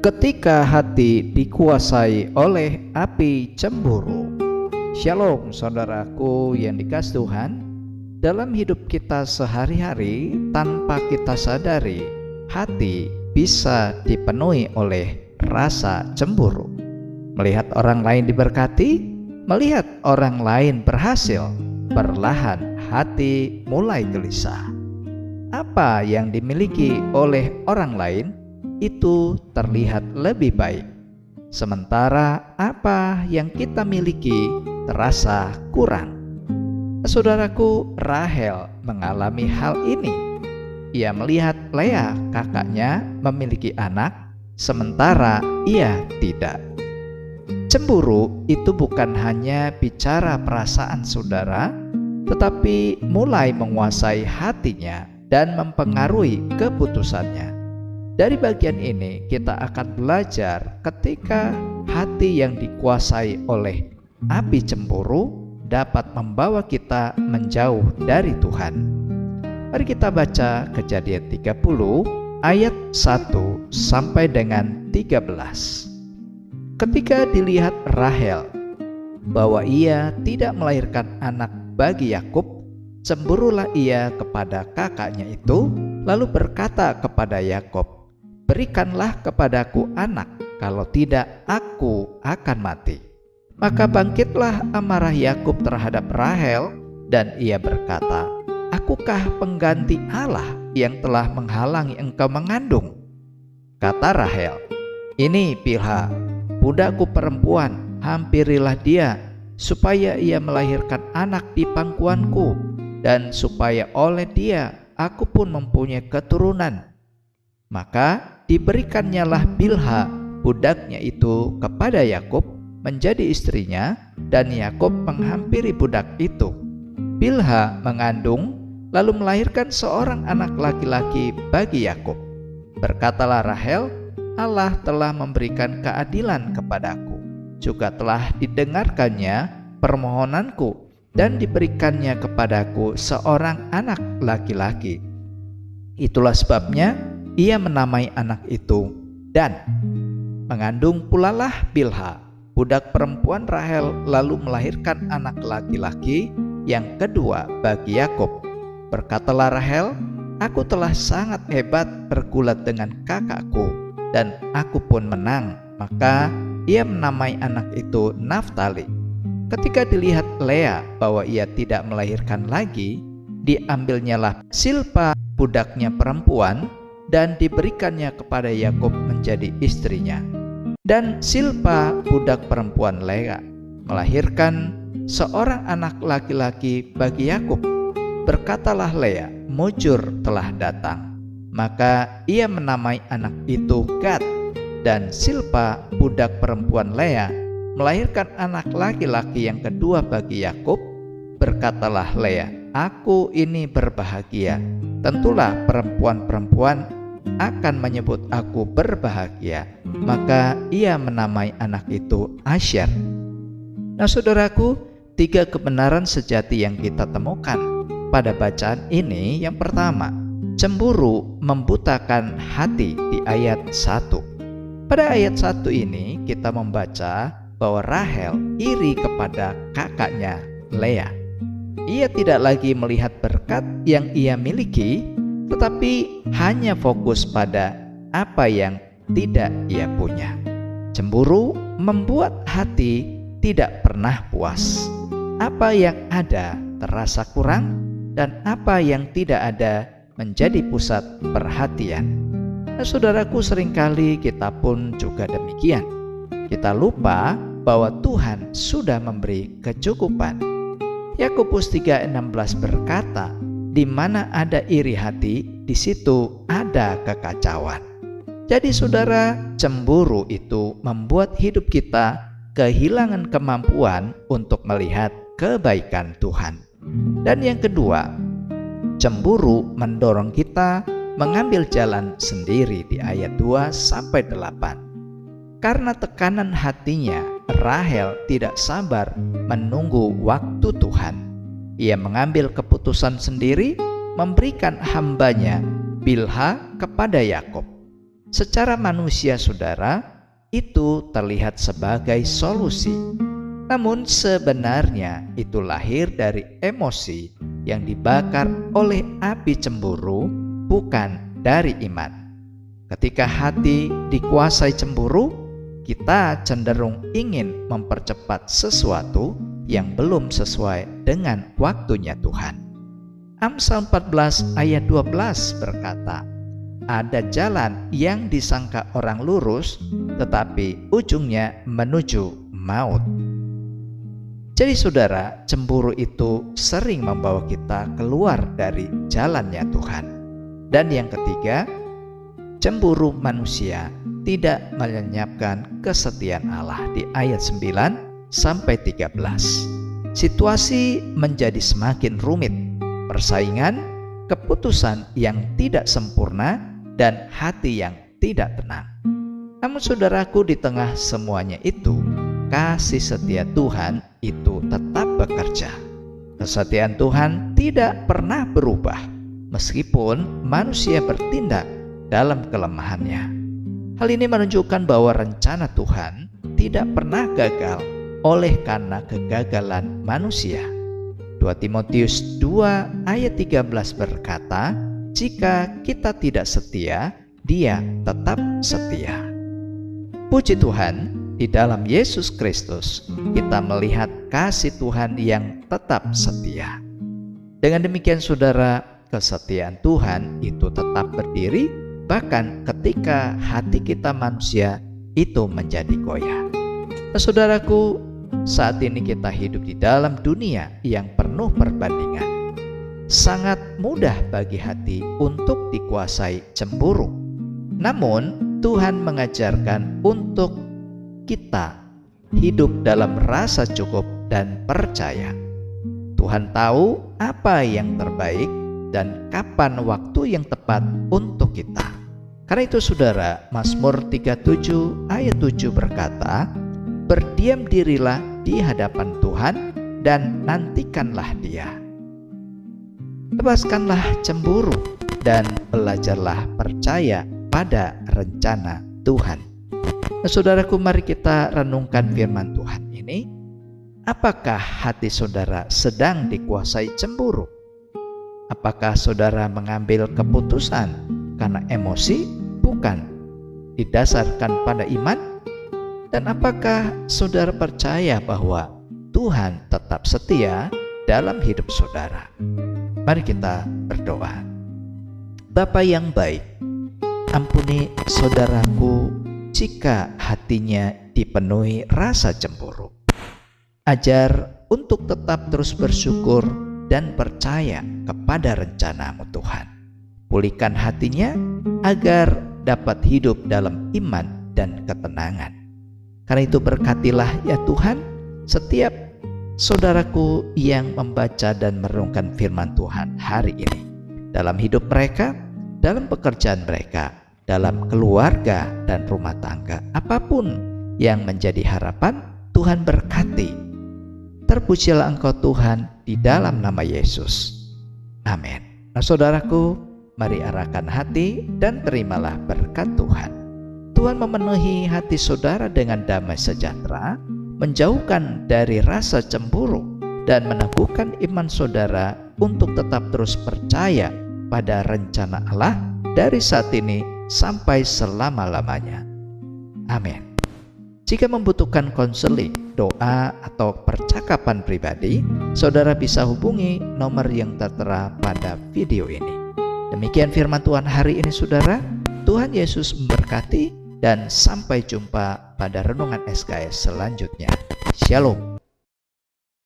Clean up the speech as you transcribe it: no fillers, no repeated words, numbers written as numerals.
Ketika hati dikuasai oleh api cemburu. Shalom saudaraku yang dikasihi Tuhan. Dalam hidup kita sehari-hari, tanpa kita sadari, hati bisa dipenuhi oleh rasa cemburu. Melihat orang lain diberkati, melihat orang lain berhasil, perlahan hati mulai gelisah. Apa yang dimiliki oleh orang lain itu terlihat lebih baik, sementara apa yang kita miliki terasa kurang. Saudaraku, Rahel mengalami hal ini. Ia melihat Lea kakaknya memiliki anak, sementara ia tidak. Cemburu itu bukan hanya bicara perasaan saudara, tetapi mulai menguasai hatinya dan mempengaruhi keputusannya. Dari bagian ini kita akan belajar ketika hati yang dikuasai oleh api cemburu dapat membawa kita menjauh dari Tuhan. Mari kita baca Kejadian 30 ayat 1 sampai dengan 13. Ketika dilihat Rahel bahwa ia tidak melahirkan anak bagi Yakub, cemburulah ia kepada kakaknya itu, lalu berkata kepada Yakub, "Berikanlah kepadaku anak, kalau tidak aku akan mati." Maka bangkitlah amarah Yakub terhadap Rahel, dan ia berkata, "Akukah pengganti Allah yang telah menghalangi engkau mengandung?" Kata Rahel, "Ini Bilha, budakku perempuan, hampirilah dia, supaya ia melahirkan anak di pangkuanku, dan supaya oleh dia aku pun mempunyai keturunan." Maka diberikannya Bilha budaknya itu kepada Yakub menjadi istrinya, dan Yakub menghampiri budak itu. Bilha mengandung lalu melahirkan seorang anak laki-laki bagi Yakub. Berkatalah Rahel, "Allah telah memberikan keadilan kepadaku, juga telah didengarkannya permohonanku, dan diberikannya kepadaku seorang anak laki-laki. Itulah sebabnya ia menamai anak itu Dan. Mengandung pulalah Bilha, budak perempuan Rahel, lalu melahirkan anak laki-laki yang kedua bagi Yakub. Berkatalah Rahel, "Aku telah sangat hebat bergulat dengan kakakku, dan aku pun menang." Maka ia menamai anak itu Naftali. Ketika dilihat Lea bahwa ia tidak melahirkan lagi, diambilnyalah Silpa budaknya perempuan, dan diberikannya kepada Yakub menjadi istrinya. Dan Silpa budak perempuan Lea melahirkan seorang anak laki-laki bagi Yakub. Berkatalah Lea, "Mujur telah datang." Maka ia menamai anak itu Gad. Dan Silpa budak perempuan Lea melahirkan anak laki-laki yang kedua bagi Yakub. Berkatalah Lea, "Aku ini berbahagia. Tentulah perempuan-perempuan akan menyebut aku berbahagia." Maka ia menamai anak itu Asher. Nah saudaraku, 3 kebenaran sejati yang kita temukan pada bacaan ini. Yang pertama, cemburu membutakan hati di ayat 1. Pada ayat 1 ini kita membaca bahwa Rahel iri kepada kakaknya Lea. Ia tidak lagi melihat berkat yang ia miliki, tetapi hanya fokus pada apa yang tidak ia punya. Cemburu membuat hati tidak pernah puas. Apa yang ada terasa kurang, dan apa yang tidak ada menjadi pusat perhatian. Nah, saudaraku, seringkali kita pun juga demikian. Kita lupa bahwa Tuhan sudah memberi kecukupan. Yakobus 3:16 berkata, "Di mana ada iri hati, di situ ada kekacauan." Jadi saudara, cemburu itu membuat hidup kita kehilangan kemampuan untuk melihat kebaikan Tuhan. Dan yang kedua, cemburu mendorong kita mengambil jalan sendiri di ayat 2-8. Karena tekanan hatinya, Rahel tidak sabar menunggu waktu Tuhan. Ia mengambil keputusan sendiri, memberikan hambanya Bilha kepada Yakub. Secara manusia, saudara, itu terlihat sebagai solusi. Namun sebenarnya itu lahir dari emosi yang dibakar oleh api cemburu, bukan dari iman. Ketika hati dikuasai cemburu, kita cenderung ingin mempercepat sesuatu yang belum sesuai dengan waktunya Tuhan. Amsal 14 ayat 12 berkata, "Ada jalan yang disangka orang lurus, tetapi ujungnya menuju maut." Jadi saudara, cemburu itu sering membawa kita keluar dari jalannya Tuhan. Dan yang ketiga, cemburu manusia tidak melenyapkan kesetiaan Allah di ayat 9 sampai 13. Situasi menjadi semakin rumit, persaingan, keputusan yang tidak sempurna, dan hati yang tidak tenang. Namun saudaraku, di tengah semuanya itu, kasih setia Tuhan itu tetap bekerja. Kesetiaan Tuhan tidak pernah berubah, meskipun manusia bertindak dalam kelemahannya. Hal ini menunjukkan bahwa rencana Tuhan tidak pernah gagal oleh karena kegagalan manusia. 2 Timotius 2 ayat 13 berkata, "Jika kita tidak setia, Dia tetap setia." Puji Tuhan, di dalam Yesus Kristus kita melihat kasih Tuhan yang tetap setia. Dengan demikian saudara, kesetiaan Tuhan itu tetap berdiri bahkan ketika hati kita manusia itu menjadi goyah. Nah, saudaraku, saat ini kita hidup di dalam dunia yang penuh perbandingan. Sangat mudah bagi hati untuk dikuasai cemburu. Namun Tuhan mengajarkan untuk kita hidup dalam rasa cukup dan percaya. Tuhan tahu apa yang terbaik dan kapan waktu yang tepat untuk kita. Karena itu saudara, Mazmur 37 ayat 7 berkata, "Berdiam dirilah di hadapan Tuhan dan nantikanlah Dia." Lepaskanlah cemburu dan belajarlah percaya pada rencana Tuhan. Nah, saudaraku, mari kita renungkan firman Tuhan ini. Apakah hati saudara sedang dikuasai cemburu? Apakah saudara mengambil keputusan karena emosi, bukan didasarkan pada iman? Dan apakah saudara percaya bahwa Tuhan tetap setia dalam hidup saudara? Mari kita berdoa. Bapa yang baik, ampuni saudaraku jika hatinya dipenuhi rasa cemburu. Ajar untuk tetap terus bersyukur dan percaya kepada rencana-Mu Tuhan. Pulihkan hatinya agar dapat hidup dalam iman dan ketenangan. Karena itu berkatilah ya Tuhan setiap saudaraku yang membaca dan merenungkan firman Tuhan hari ini. Dalam hidup mereka, dalam pekerjaan mereka, dalam keluarga dan rumah tangga, apapun yang menjadi harapan, Tuhan berkati. Terpujilah Engkau Tuhan di dalam nama Yesus. Amin. Nah saudaraku, mari arahkan hati dan terimalah berkat Tuhan. Tuhan memenuhi hati saudara dengan damai sejahtera, menjauhkan dari rasa cemburu, dan meneguhkan iman saudara untuk tetap terus percaya pada rencana Allah dari saat ini sampai selama-lamanya. Amin. Jika membutuhkan konseling, doa, atau percakapan pribadi, saudara bisa hubungi nomor yang tertera pada video ini. Demikian firman Tuhan hari ini saudara. Tuhan Yesus memberkati dan sampai jumpa pada renungan SKS selanjutnya. Shalom.